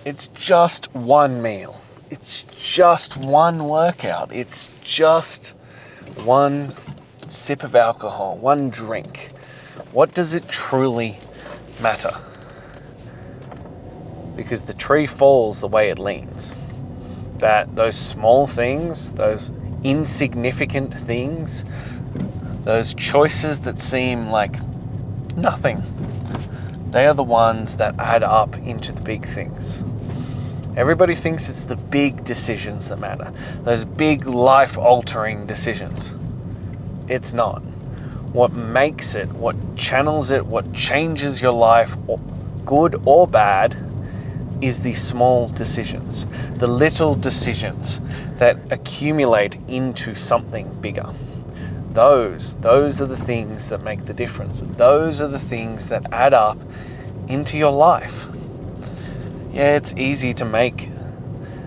It's just one meal. It's just one workout. It's just one sip of alcohol, one drink. What does it truly matter? Because the tree falls the way it leans. That those small things, those insignificant things, those choices that seem like nothing, they are the ones that add up into the big things. Everybody thinks it's the big decisions that matter, those big life-altering decisions. It's not. What makes it, what channels it, what changes your life, good or bad, is the small decisions, the little decisions that accumulate into something bigger. Those are the things that make the difference. Those are the things that add up into your life. Yeah, it's easy to make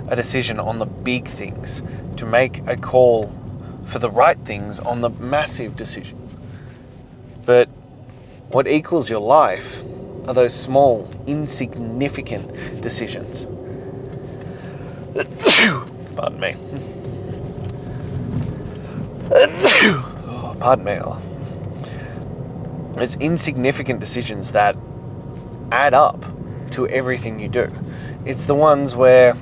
a decision on the big things, to make a call for the right things on the massive decision. But what equals your life are those small, insignificant decisions. Pardon me. Pardon me. There's insignificant decisions that add up to everything you do. It's the ones where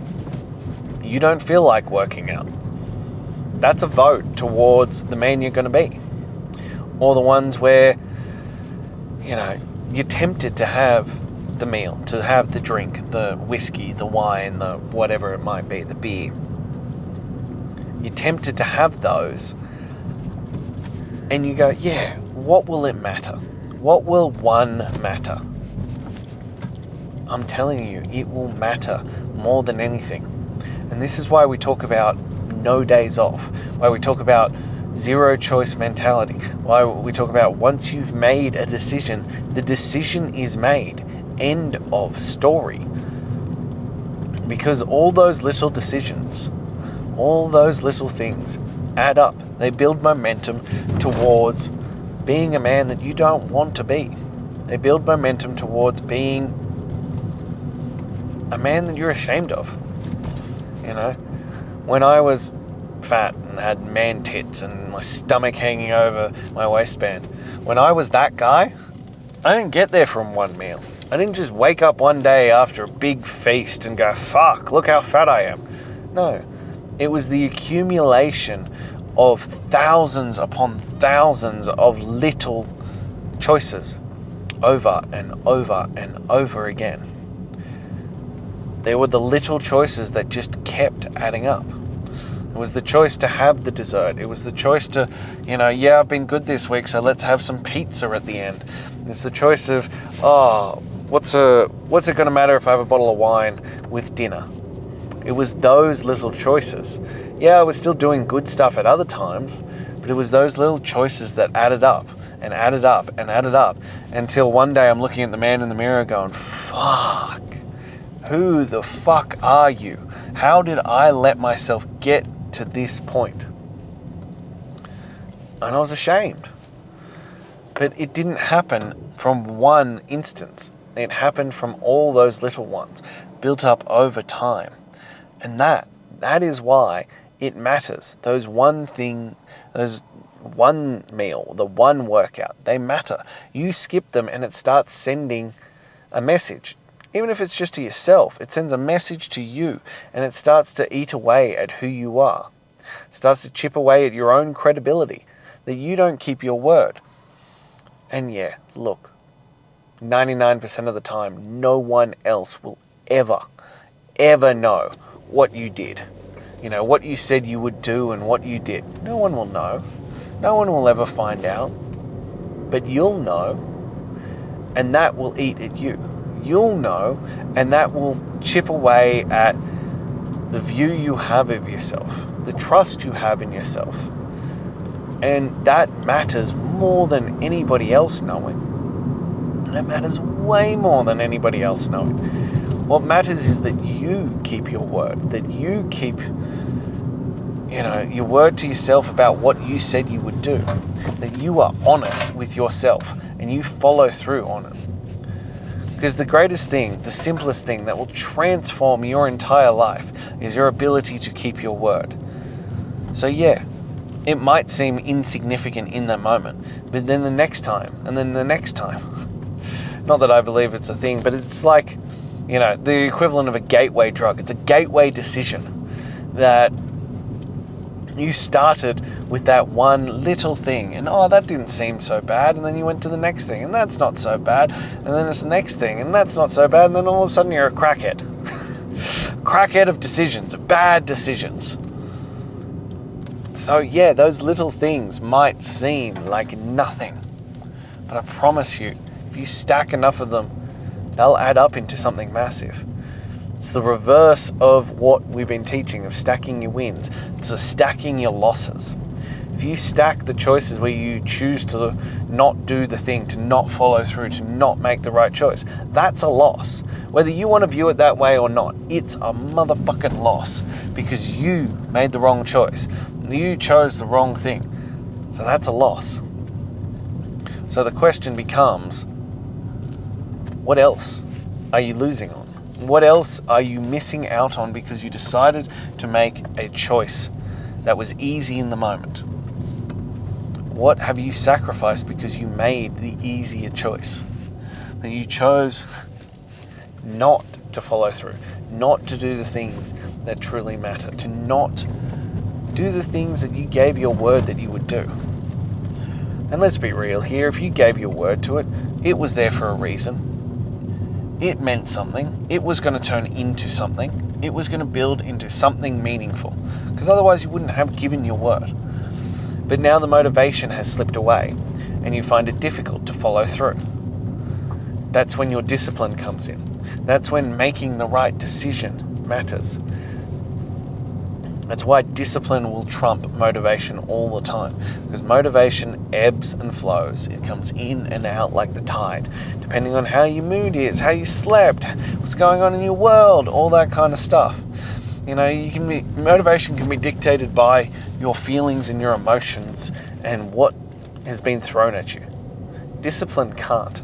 you don't feel like working out. That's a vote towards the man you're going to be. Or the ones where, you're tempted to have the meal, to have the drink, the whiskey, the wine, the whatever it might be, the beer. You're tempted to have those, and you go, yeah, what will it matter? What will one matter? I'm telling you, it will matter more than anything. And this is why we talk about no days off, why we talk about zero choice mentality, why we talk about once you've made a decision, the decision is made. End of story. Because all those little decisions, all those little things add up. They build momentum towards being a man that you don't want to be. They build momentum towards being a man that you're ashamed of. When I was fat and had man tits and my stomach hanging over my waistband, when I was that guy, I didn't get there from one meal. I didn't just wake up one day after a big feast and go, fuck, look how fat I am. No, it was the accumulation of thousands upon thousands of little choices over and over and over again. There were the little choices that just kept adding up. It was the choice to have the dessert. It was the choice to, I've been good this week, so let's have some pizza at the end. It's the choice of, what's it going to matter if I have a bottle of wine with dinner? It was those little choices. Yeah, I was still doing good stuff at other times, but it was those little choices that added up and added up and added up until one day I'm looking at the man in the mirror going, fuck, who the fuck are you? How did I let myself get to this point? And I was ashamed. But it didn't happen from one instance. It happened from all those little ones, built up over time. And that is why it matters. Those one thing, those one meal, the one workout, they matter. You skip them and it starts sending a message. Even if it's just to yourself, it sends a message to you and it starts to eat away at who you are. It starts to chip away at your own credibility, that you don't keep your word. And yeah, look, 99% of the time, no one else will ever know what you did. What you said you would do and what you did. No one will know. No one will ever find out. But you'll know, and that will eat at you. You'll know, and that will chip away at the view you have of yourself, the trust you have in yourself. And that matters more than anybody else knowing. That matters way more than anybody else knowing. What matters is that you keep your word, that you keep, your word to yourself about what you said you would do, that you are honest with yourself and you follow through on it. Because the greatest thing, the simplest thing that will transform your entire life is your ability to keep your word. So yeah, it might seem insignificant in the moment, but then the next time, and then the next time. Not that I believe it's a thing, but it's like, the equivalent of a gateway drug. It's a gateway decision that you started with that one little thing, and that didn't seem so bad, and then you went to the next thing, and that's not so bad, and then it's the next thing, and that's not so bad, and then all of a sudden you're a crackhead. Crackhead of decisions, of bad decisions. So yeah, those little things might seem like nothing, but I promise you, if you stack enough of them, they'll add up into something massive. It's the reverse of what we've been teaching, of stacking your wins. It's the stacking your losses. If you stack the choices where you choose to not do the thing, to not follow through, to not make the right choice, that's a loss. Whether you want to view it that way or not, it's a motherfucking loss because you made the wrong choice. You chose the wrong thing. So that's a loss. So the question becomes, what else are you losing on? What else are you missing out on because you decided to make a choice that was easy in the moment? What have you sacrificed because you made the easier choice? That you chose not to follow through, not to do the things that truly matter, to not do the things that you gave your word that you would do. And let's be real here, if you gave your word to it, it was there for a reason. It meant something. It was going to turn into something. It was going to build into something meaningful. Because otherwise you wouldn't have given your word. But now the motivation has slipped away and you find it difficult to follow through. That's when your discipline comes in. That's when making the right decision matters. That's why discipline will trump motivation all the time. Because motivation ebbs and flows. It comes in and out like the tide. Depending on how your mood is, how you slept, what's going on in your world, all that kind of stuff. Motivation can be dictated by your feelings and your emotions and what has been thrown at you. Discipline can't.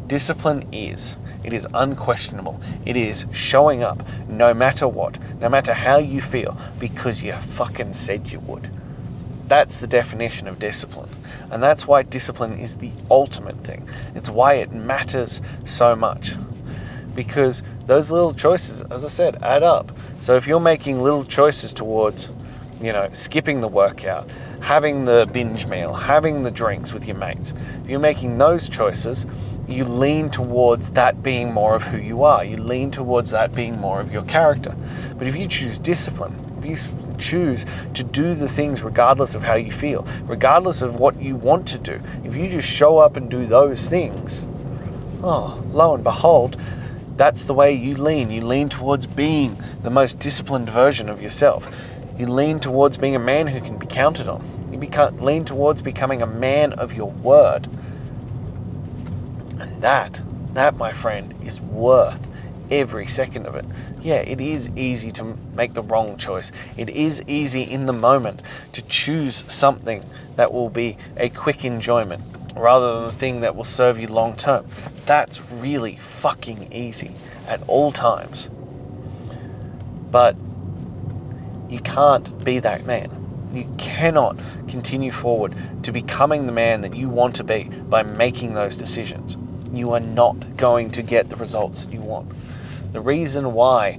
Discipline is. It is unquestionable. It is showing up no matter what, no matter how you feel, because you fucking said you would. That's the definition of discipline. And that's why discipline is the ultimate thing. It's why it matters so much. Because those little choices, as I said, add up. So if you're making little choices towards, skipping the workout, having the binge meal, having the drinks with your mates, if you're making those choices, you lean towards that being more of who you are. You lean towards that being more of your character. But if you choose discipline, if you choose to do the things regardless of how you feel, regardless of what you want to do, if you just show up and do those things, lo and behold, that's the way you lean. You lean towards being the most disciplined version of yourself. You lean towards being a man who can be counted on. You lean towards becoming a man of your word. And that, my friend, is worth every second of it. Yeah, it is easy to make the wrong choice. It is easy in the moment to choose something that will be a quick enjoyment rather than the thing that will serve you long term. That's really fucking easy at all times. But you can't be that man. You cannot continue forward to becoming the man that you want to be by making those decisions. You are not going to get the results you want. The reason why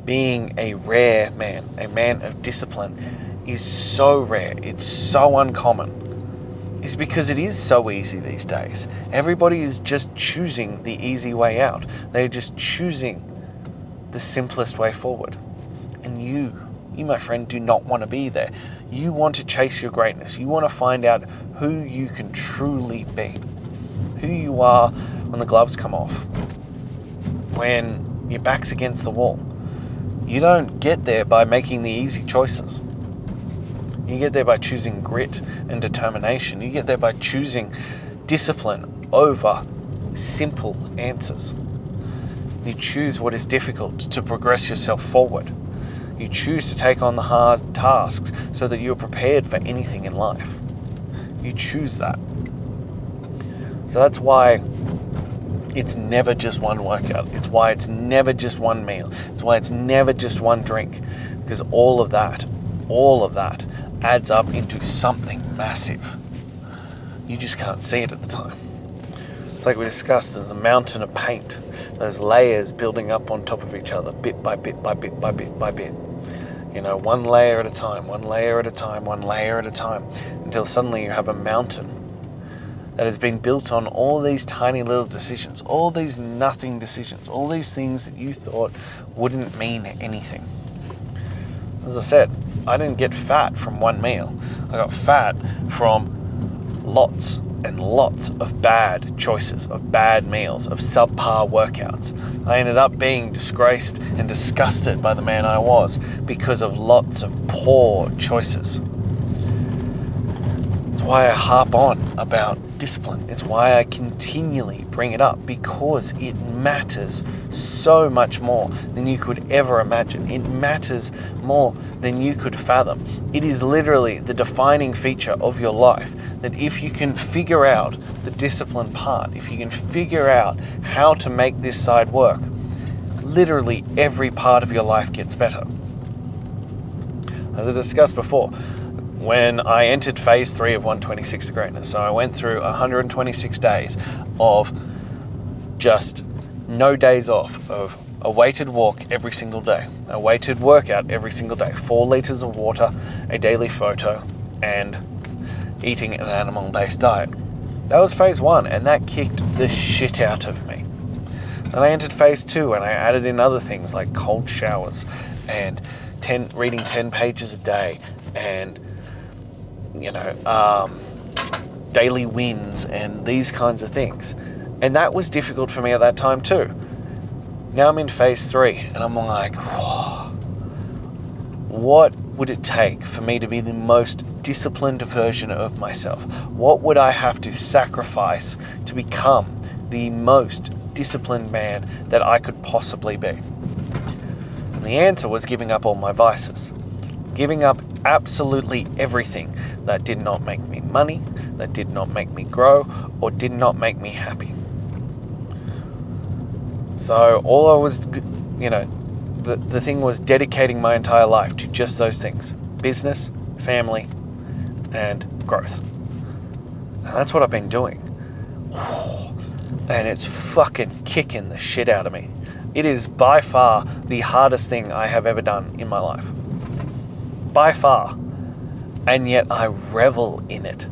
being a rare man, a man of discipline, is so rare, it's so uncommon, is because it is so easy these days. Everybody is just choosing the easy way out. They're just choosing the simplest way forward. And you, my friend, do not want to be there. You want to chase your greatness. You want to find out who you can truly be. Who you are when the gloves come off. When your back's against the wall. You don't get there by making the easy choices. You get there by choosing grit and determination. You get there by choosing discipline over simple answers. You choose what is difficult to progress yourself forward. You choose to take on the hard tasks so that you're prepared for anything in life. You choose that. So that's why it's never just one workout. It's why it's never just one meal. It's why it's never just one drink. Because all of that adds up into something massive. You just can't see it at the time. It's like we discussed, there's a mountain of paint. Those layers building up on top of each other, bit by bit by bit by bit by bit. You know, one layer at a time, one layer at a time, one layer at a time, until suddenly you have a mountain that has been built on all these tiny little decisions, all these nothing decisions, all these things that you thought wouldn't mean anything. As I said, I didn't get fat from one meal. I got fat from lots and lots of bad choices, of bad meals, of subpar workouts. I ended up being disgraced and disgusted by the man I was because of lots of poor choices. It's why I harp on about discipline. It's why I continually bring it up, because it matters so much more than you could ever imagine. It matters more than you could fathom. It is literally the defining feature of your life, that if you can figure out the discipline part, if you can figure out how to make this side work, literally every part of your life gets better. As I discussed before, when I entered phase 3 of 126 to greatness, so I went through 126 days of just no days off, of a weighted walk every single day, a weighted workout every single day, 4 liters of water, a daily photo, and eating an animal-based diet. That was phase 1, and that kicked the shit out of me. And I entered phase 2, and I added in other things like cold showers and reading 10 pages a day, and daily wins and these kinds of things. And that was difficult for me at that time too. Now I'm in phase 3, and I'm like, whoa, what would it take for me to be the most disciplined version of myself? What would I have to sacrifice to become the most disciplined man that I could possibly be? And the answer was giving up all my vices. Giving up absolutely everything that did not make me money, that did not make me grow, or did not make me happy. So all I was, the thing was dedicating my entire life to just those things: business, family, and growth. And that's what I've been doing. And it's fucking kicking the shit out of me. It is by far the hardest thing I have ever done in my life. By far. And yet I revel in it.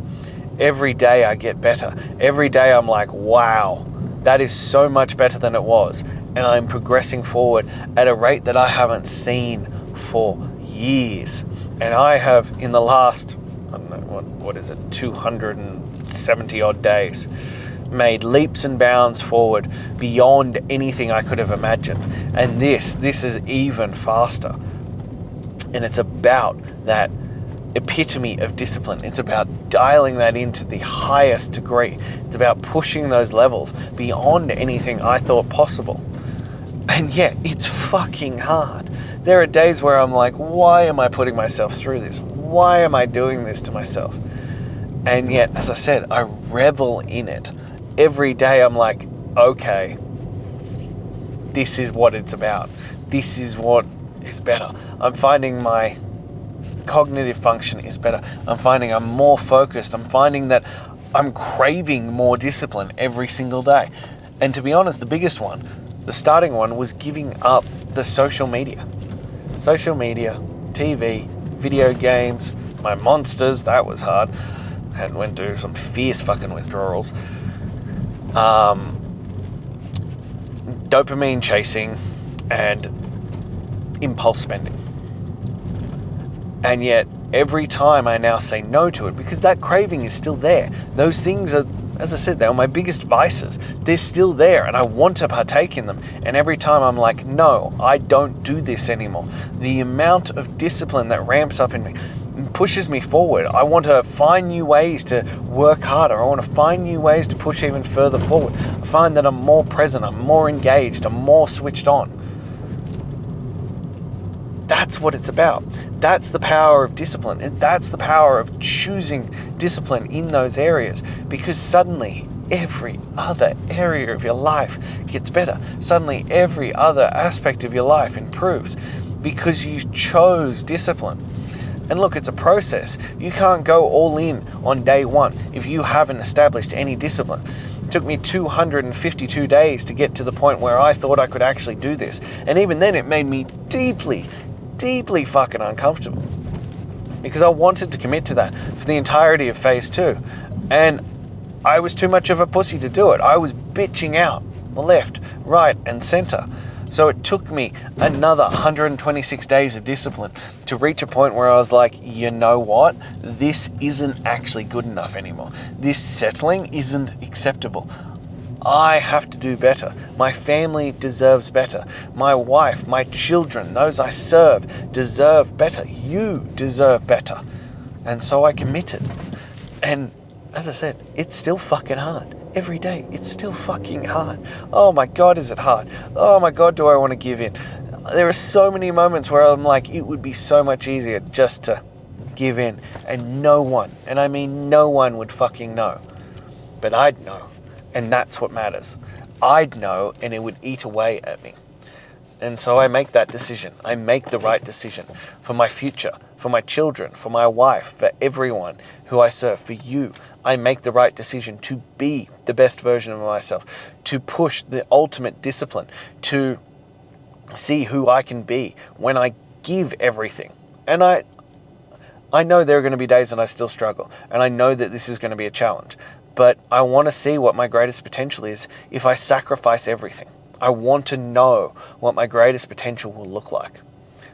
Every day I get better. Every day I'm like, wow, that is so much better than it was. And I'm progressing forward at a rate that I haven't seen for years. And I have, in the last, I don't know, what is it, 270 odd days, made leaps and bounds forward beyond anything I could have imagined. And this is even faster. And it's about that epitome of discipline. It's about dialing that into the highest degree. It's about pushing those levels beyond anything I thought possible. And yet, it's fucking hard. There are days where I'm like, why am I putting myself through this? Why am I doing this to myself? And yet, as I said, I revel in it. Every day I'm like, okay, this is what it's about. This is what is better. I'm finding my cognitive function is better. I'm finding I'm more focused. I'm finding that I'm craving more discipline every single day. And to be honest, the biggest one, the starting one, was giving up the social media. Social media, TV, video games, my monsters, that was hard. I went through some fierce fucking withdrawals. Dopamine chasing and impulse spending. And yet every time I now say no to it, because that craving is still there. Those things are, as I said, they were my biggest vices. They're still there and I want to partake in them. And every time I'm like, no, I don't do this anymore. The amount of discipline that ramps up in me pushes me forward. I want to find new ways to work harder. I want to find new ways to push even further forward. I find that I'm more present, I'm more engaged, I'm more switched on. That's what it's about. That's the power of discipline. That's the power of choosing discipline in those areas, because suddenly every other area of your life gets better. Suddenly every other aspect of your life improves because you chose discipline. And look, it's a process. You can't go all in on day one if you haven't established any discipline. It took me 252 days to get to the point where I thought I could actually do this. And even then it made me deeply, deeply fucking uncomfortable. Because I wanted to commit to that for the entirety of phase 2. And I was too much of a pussy to do it. I was bitching out left, right, and center. So it took me another 126 days of discipline to reach a point where I was like, you know what? This isn't actually good enough anymore. This settling isn't acceptable. I have to do better. My family deserves better. My wife, my children, those I serve deserve better. You deserve better. And so I committed. And as I said, it's still fucking hard. Every day, it's still fucking hard. Oh my God, is it hard? Oh my God, do I want to give in? There are so many moments where I'm like, it would be so much easier just to give in. And no one, and I mean no one would fucking know. But I'd know. And that's what matters. I'd know, and it would eat away at me. And so I make that decision. I make the right decision for my future, for my children, for my wife, for everyone who I serve, for you. I make the right decision to be the best version of myself, to push the ultimate discipline, to see who I can be when I give everything. And I know there are going to be days that I still struggle, and I know that this is going to be a challenge, but I want to see what my greatest potential is if I sacrifice everything. I want to know what my greatest potential will look like.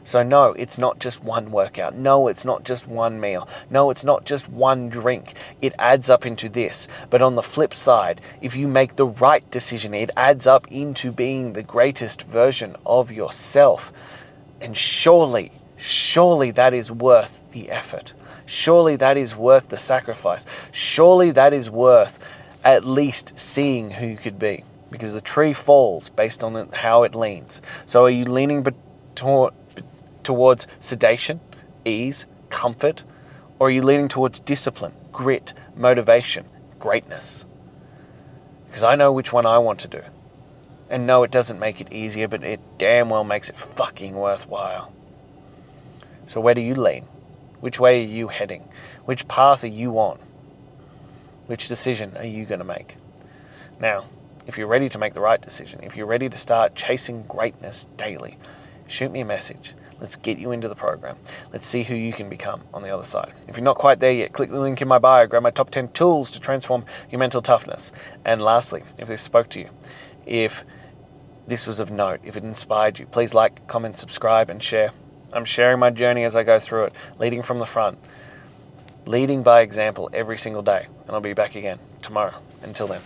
So no, it's not just one workout. No, it's not just one meal. No, it's not just one drink. It adds up into this. But on the flip side, if you make the right decision, it adds up into being the greatest version of yourself. And surely that is worth the effort. Surely that is worth the sacrifice. Surely that is worth at least seeing who you could be. Because the tree falls based on how it leans. So are you leaning towards sedation, ease, comfort? Or are you leaning towards discipline, grit, motivation, greatness? Because I know which one I want to do. And no, it doesn't make it easier, but it damn well makes it fucking worthwhile. So where do you lean? Which way are you heading? Which path are you on? Which decision are you going to make? Now, if you're ready to make the right decision, if you're ready to start chasing greatness daily, shoot me a message. Let's get you into the program. Let's see who you can become on the other side. If you're not quite there yet, click the link in my bio, grab my top 10 tools to transform your mental toughness. And lastly, if this spoke to you, if this was of note, if it inspired you, please like, comment, subscribe, and share. I'm sharing my journey as I go through it, leading from the front, leading by example every single day. And I'll be back again tomorrow. Until then.